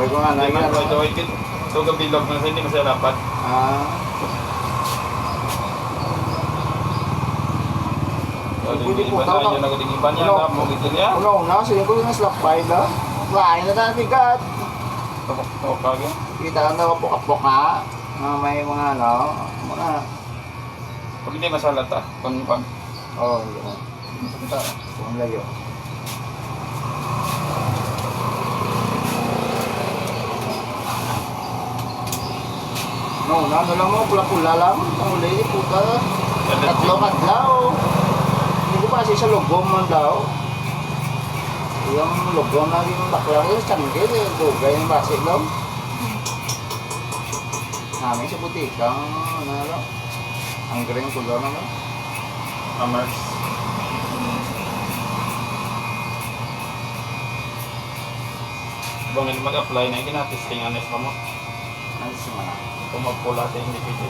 Huwag ko nga Hindi man naging ito ikit. So gabilog na hindi masaya dapat. Pwede po Iba tao na yun ang iba niya na mo gitu niya. Una-una, sige ko yung slapbay na. Lain na tayo bigat. Tawag kage. Kita na kapok-kapok nga. May mga ano, mga... Pag hindi masala ta, pang Oo, hindi mo. Ito, kung layo. No, ano lang mo, pula-pula lang. Ang uli, puta. Tatlo kadlaw. Hindi ko pa kasi sa logom man daw. Yung logom na yung baklang yung sanggil, yung dugay yung basi daw. Namin sa butikang, ano lang. Ang galing kulor na lang. Amers. Bangin mag-apply na kinatesting anes pa mo. Ano siya man. Kung magpula sa hindi pwede.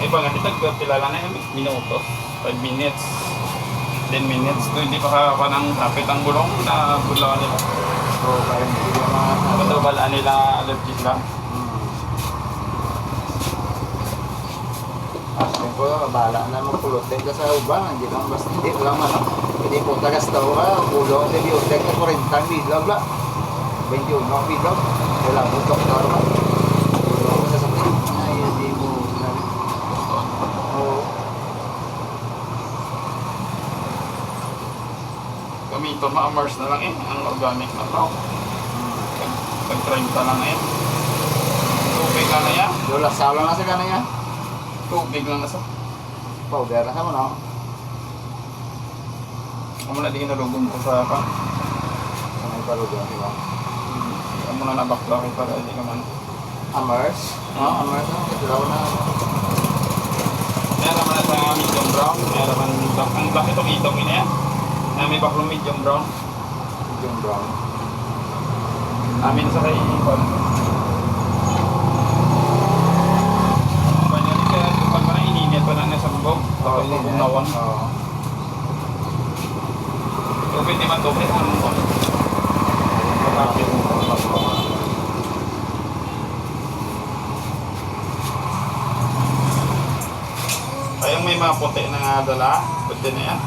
Iba nga, nagpilala na yung minutos. 5 minutes. 10 minutes. Doon hindi pa ka ng kapit ang gulong na bulaan nila. So, kaya hindi yung mga... Matabalaan nila allergies lang. Asking ko, bahala na magpulutin ka sa ubang. Hindi lang basta, hindi lang ano. Hindi po tagas daw ka, ulo, hindi yung tek na 40 bilog la. 21 bilog. Wala mo, doktor ka. Ulo ko sa sakit. Ay, hindi mo... Oo. Gamiton ma-immerse na lang ang organic na tao. Pag-30 lang Tubig lang na yan. Yung lasala na sa kananya. Tubig lang na sa. Powder na sa mo, no? Amo na di nalugong ko sa pa. Sa may palugan, di ba? Amo na nabakla kay para hindi ka man. Amers? No, Amers na. Katilaw na. Meron naman na sa medium brown. Meron naman ang black itong itong ina yan. Na may baklong medium brown. Medium brown. Amin sa kay Ipon. Banyan ka, pag na ininit pa na nasa bubog. Tapos bubungawan. Oo. Tubig di man tubig. Anong ko? Kapit mo. Ayong may mga puti na dala. Pwede na yan.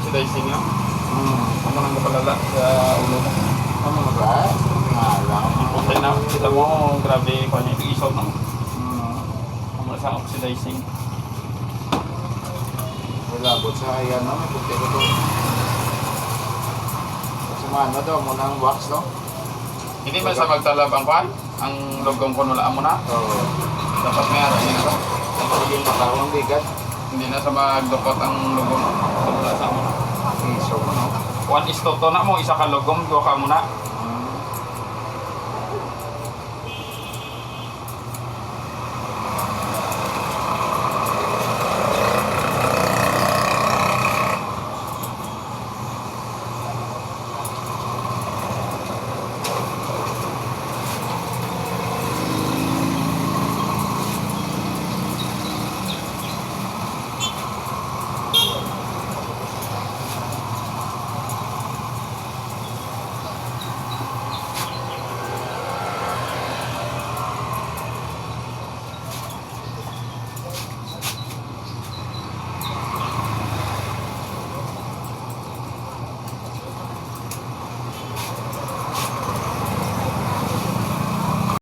Si Dicing yun. Ano nang kapalala sa ulo mo. Ano mo ba? Ngalang. Ang puti na. Kita mo, grabe pa niya. Ito isaw na. Ang sa oxidizing. Wala, but sa ayan, no? May puti ko to. Kasi ano daw, muna ang wax, no? Hindi ba sa magtalab ang kwan? Ang logong ko nulaan mo na? Oo. Dapat meron din ito. Dapat yung patawang bigat. Hindi na sa magdukot ang logong mo. Ito mula sa mo na. Iso mo, no? 1:2 na mo, isa ka logong, 2 ka muna.